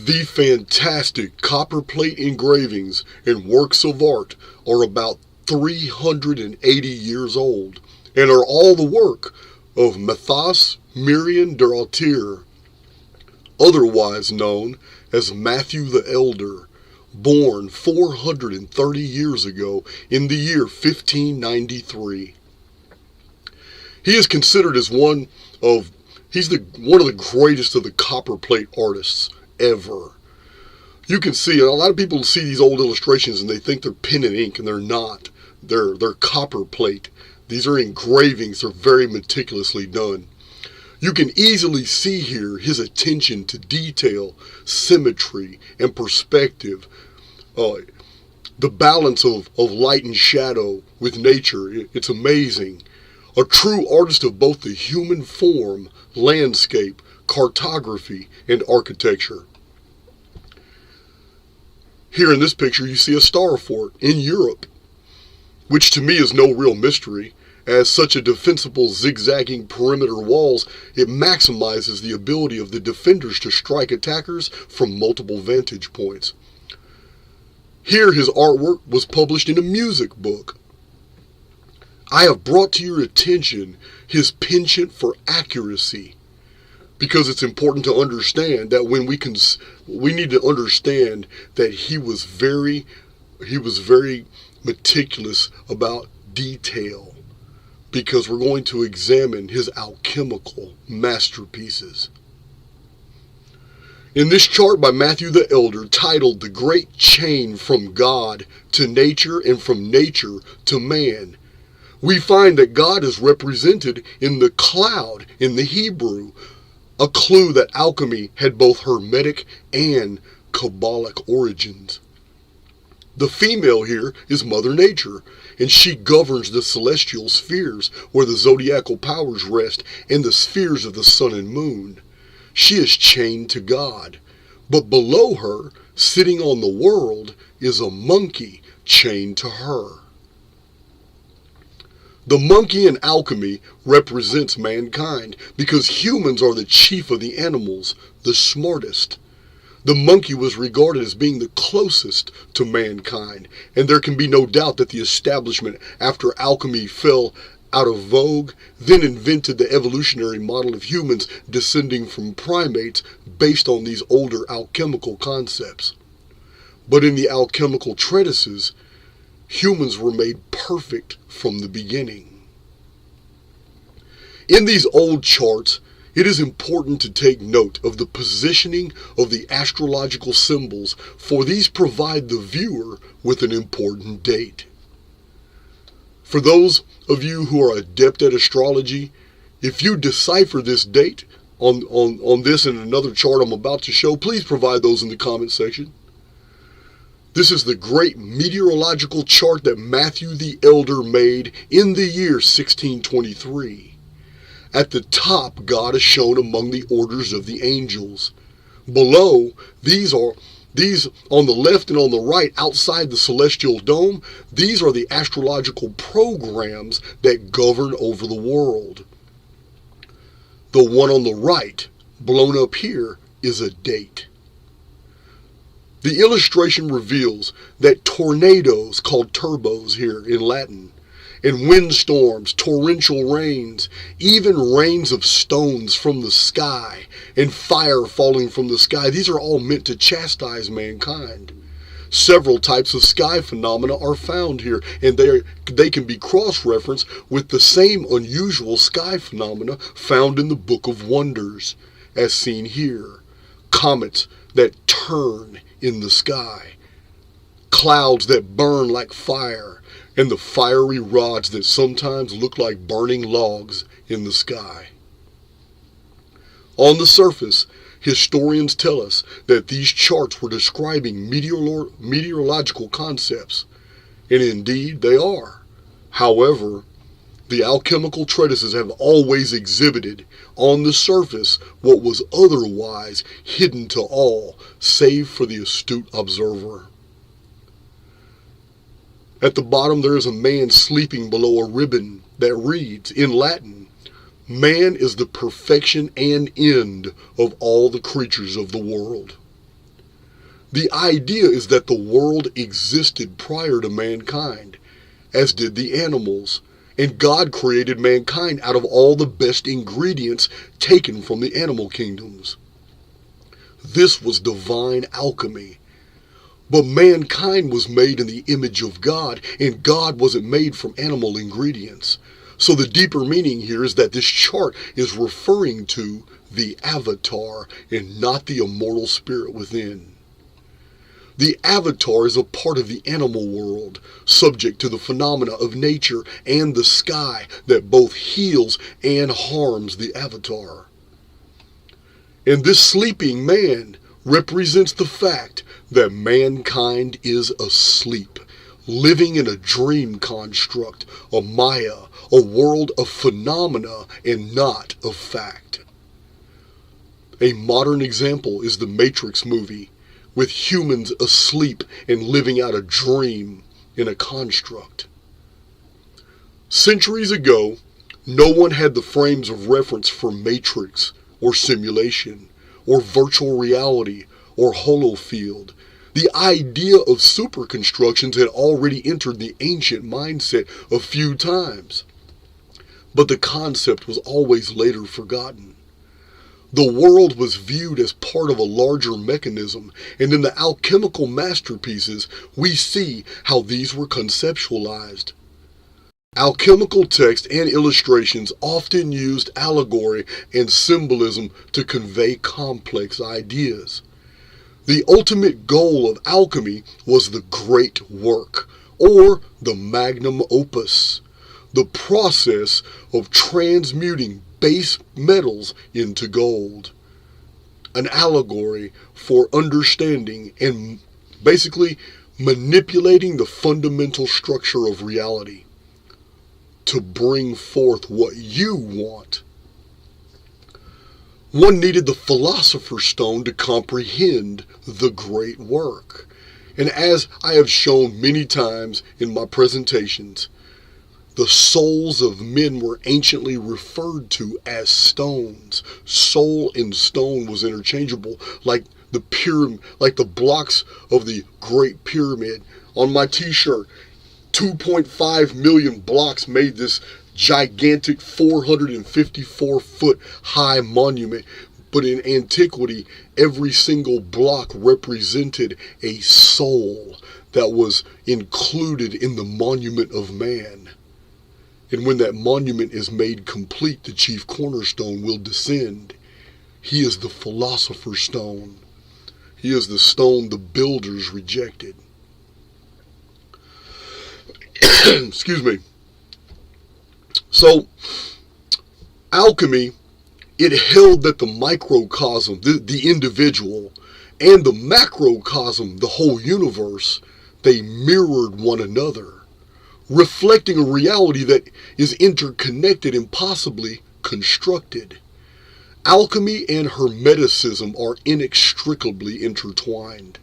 The fantastic copperplate engravings and works of art are about 380 years old and are all the work of Matthias Merian de Altier, otherwise known as Matthew the Elder, born 430 years ago in the year 1593. He is considered as one of the greatest of the copperplate artists ever. You can see, a lot of people see these old illustrations and they think they're pen and ink, and they're not. They're copperplate. These are engravings. They're very meticulously done. You can easily see here his attention to detail, symmetry, and perspective. The balance of light and shadow with nature. It's amazing. A true artist of both the human form, landscape, cartography, and architecture. Here in this picture you see a star fort in Europe, which to me is no real mystery. As such a defensible zigzagging perimeter walls, it maximizes the ability of the defenders to strike attackers from multiple vantage points. Here his artwork was published in a music book. I have brought to your attention his penchant for accuracy, because it's important to understand that when we need to understand that he was very meticulous about detail, because we're going to examine his alchemical masterpieces. In this chart by Matthew the Elder, titled The Great Chain from God to Nature and from Nature to Man, we find that God is represented in the cloud in the Hebrew, a clue that alchemy had both Hermetic and Kabbalic origins. The female here is Mother Nature, and she governs the celestial spheres where the zodiacal powers rest and the spheres of the sun and moon. She is chained to God, but below her, sitting on the world, is a monkey chained to her. The monkey in alchemy represents mankind because humans are the chief of the animals, the smartest. The monkey was regarded as being the closest to mankind, and there can be no doubt that the establishment, after alchemy fell out of vogue, then invented the evolutionary model of humans descending from primates based on these older alchemical concepts. But in the alchemical treatises, humans were made perfect from the beginning. In these old charts, it is important to take note of the positioning of the astrological symbols, for these provide the viewer with an important date. For those of you who are adept at astrology, if you decipher this date on this and another chart I'm about to show, please provide those in the comment section. This is the great meteorological chart that Matthew the Elder made in the year 1623. At the top, God is shown among the orders of the angels. Below, these on the left and on the right, outside the celestial dome, these are the astrological programs that govern over the world. The one on the right, blown up here, is a date. The illustration reveals that tornadoes, called turbos here in Latin, and windstorms, torrential rains, even rains of stones from the sky, and fire falling from the sky, these are all meant to chastise mankind. Several types of sky phenomena are found here, and they can be cross-referenced with the same unusual sky phenomena found in the Book of Wonders, as seen here. Comets that turn in the sky, clouds that burn like fire, and the fiery rods that sometimes look like burning logs in the sky. On the surface, historians tell us that these charts were describing meteorological concepts, and indeed they are. However, the alchemical treatises have always exhibited on the surface what was otherwise hidden to all, save for the astute observer. At the bottom there is a man sleeping below a ribbon that reads, in Latin, "Man is the perfection and end of all the creatures of the world." The idea is that the world existed prior to mankind, as did the animals, and God created mankind out of all the best ingredients taken from the animal kingdoms. This was divine alchemy. But mankind was made in the image of God, and God wasn't made from animal ingredients. So the deeper meaning here is that this chart is referring to the avatar and not the immortal spirit within. The avatar is a part of the animal world, subject to the phenomena of nature and the sky that both heals and harms the avatar. And this sleeping man represents the fact that mankind is asleep, living in a dream construct, a maya, a world of phenomena and not of fact. A modern example is the Matrix movie, with humans asleep and living out a dream in a construct. Centuries ago, no one had the frames of reference for matrix or simulation or virtual reality or holofield. The idea of superconstructions had already entered the ancient mindset a few times, but the concept was always later forgotten. The world was viewed as part of a larger mechanism, and in the alchemical masterpieces, we see how these were conceptualized. Alchemical text and illustrations often used allegory and symbolism to convey complex ideas. The ultimate goal of alchemy was the great work, or the magnum opus, the process of transmuting base metals into gold. An allegory for understanding and basically manipulating the fundamental structure of reality to bring forth what you want. One needed the Philosopher's Stone to comprehend the great work. And as I have shown many times in my presentations, the souls of men were anciently referred to as stones. Soul and stone was interchangeable, like the pyramid, like the blocks of the Great Pyramid. On my t-shirt, 2.5 million blocks made this gigantic 454-foot high monument. But in antiquity, every single block represented a soul that was included in the monument of man. And when that monument is made complete, the chief cornerstone will descend. He is the Philosopher's Stone. He is the stone the builders rejected. Excuse me. So, alchemy, it held that the microcosm, the individual, and the macrocosm, the whole universe, they mirrored one another, reflecting a reality that is interconnected and possibly constructed. Alchemy and Hermeticism are inextricably intertwined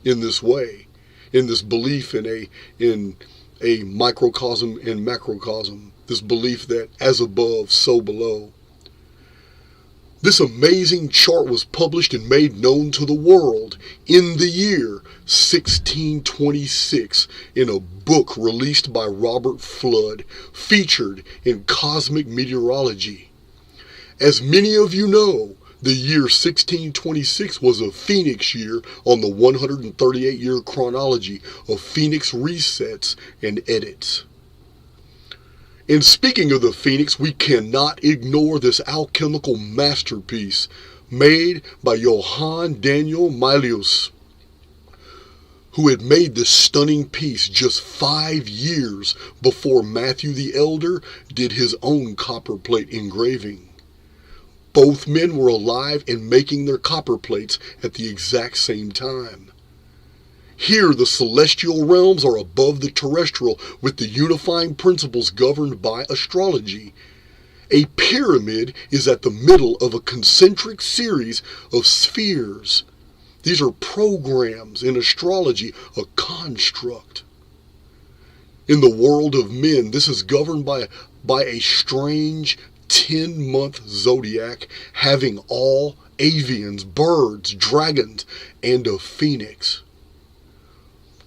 in this way, in this belief in a microcosm and macrocosm, this belief that as above, so below. This amazing chart was published and made known to the world in the year 1626 in a book released by Robert Flood, featured in Cosmic Meteorology. As many of you know, the year 1626 was a Phoenix year on the 138-year chronology of Phoenix resets and edits. And speaking of the Phoenix, we cannot ignore this alchemical masterpiece made by Johann Daniel Mylius, who had made this stunning piece just 5 years before Matthew the Elder did his own copperplate engraving. Both men were alive and making their copper plates at the exact same time. Here, the celestial realms are above the terrestrial, with the unifying principles governed by astrology. A pyramid is at the middle of a concentric series of spheres. These are programs in astrology, a construct. In the world of men, this is governed by a strange 10-month zodiac having all avians, birds, dragons, and a phoenix.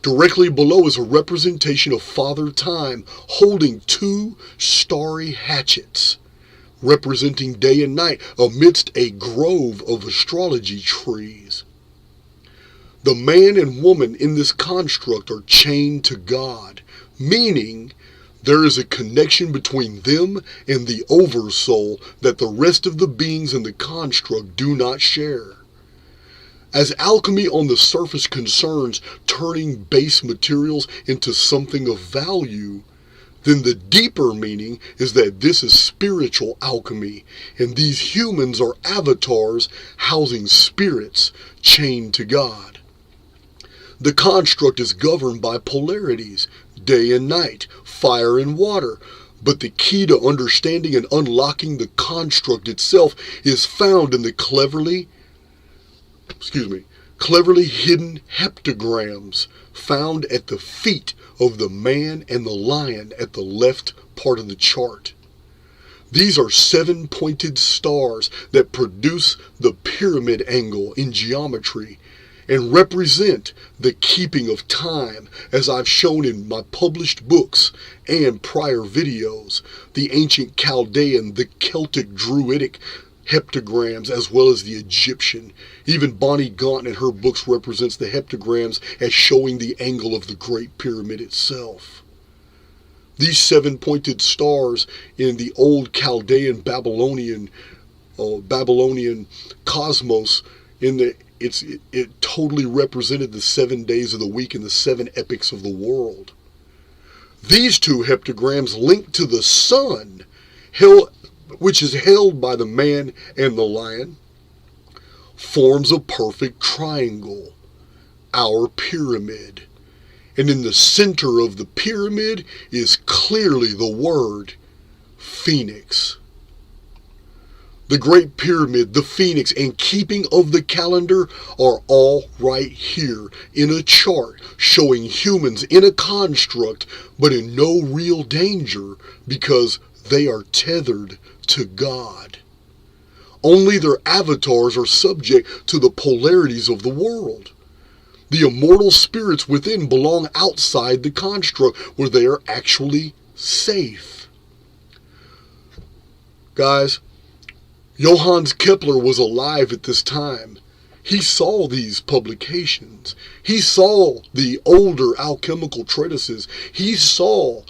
Directly below is a representation of Father Time holding two starry hatchets, representing day and night amidst a grove of astrology trees. The man and woman in this construct are chained to God, meaning there is a connection between them and the oversoul that the rest of the beings in the construct do not share. As alchemy on the surface concerns turning base materials into something of value, then the deeper meaning is that this is spiritual alchemy, and these humans are avatars housing spirits chained to God. The construct is governed by polarities, day and night, fire and water, but the key to understanding and unlocking the construct itself is found in the cleverly hidden heptagrams found at the feet of the man and the lion at the left part of the chart. These are 7 pointed stars that produce the pyramid angle in geometry and represent the keeping of time, as I've shown in my published books and prior videos, the ancient Chaldean, the Celtic Druidic heptagrams, as well as the Egyptian. Even Bonnie Gaunt in her books represents the heptagrams as showing the angle of the Great Pyramid itself. These 7 pointed stars in the old Chaldean Babylonian cosmos, it totally represented the 7 days of the week and the 7 epochs of the world. These 2 heptagrams link to the sun, which is held by the man and the lion, forms a perfect triangle, our pyramid. And in the center of the pyramid is clearly the word Phoenix. The Great Pyramid, the Phoenix, and keeping of the calendar are all right here in a chart showing humans in a construct but in no real danger because they are tethered to God. Only their avatars are subject to the polarities of the world. The immortal spirits within belong outside the construct where they are actually safe. Guys, Johannes Kepler was alive at this time. He saw these publications. He saw the older alchemical treatises. He saw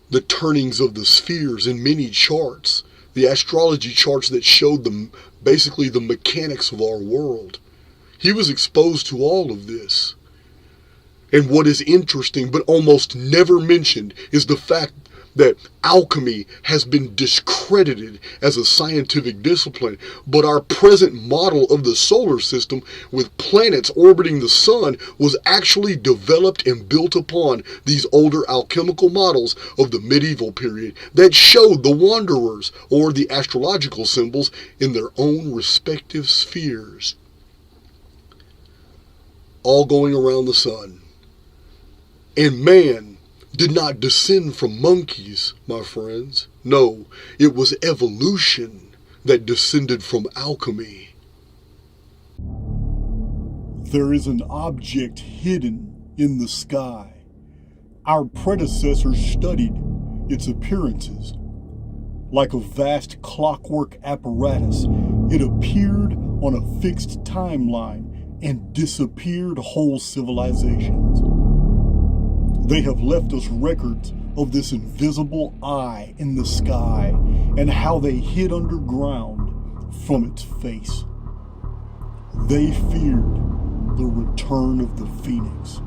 the turnings of the spheres in many charts, the astrology charts that showed basically the mechanics of our world. He was exposed to all of this. And what is interesting but almost never mentioned is the fact that alchemy has been discredited as a scientific discipline, but our present model of the solar system with planets orbiting the sun was actually developed and built upon these older alchemical models of the medieval period that showed the wanderers or the astrological symbols in their own respective spheres, all going around the sun. And man did not descend from monkeys, my friends. No, it was evolution that descended from alchemy. There is an object hidden in the sky. Our predecessors studied its appearances. Like a vast clockwork apparatus, it appeared on a fixed timeline and disappeared whole civilizations. They have left us records of this invisible eye in the sky and how they hid underground from its face. They feared the return of the Phoenix.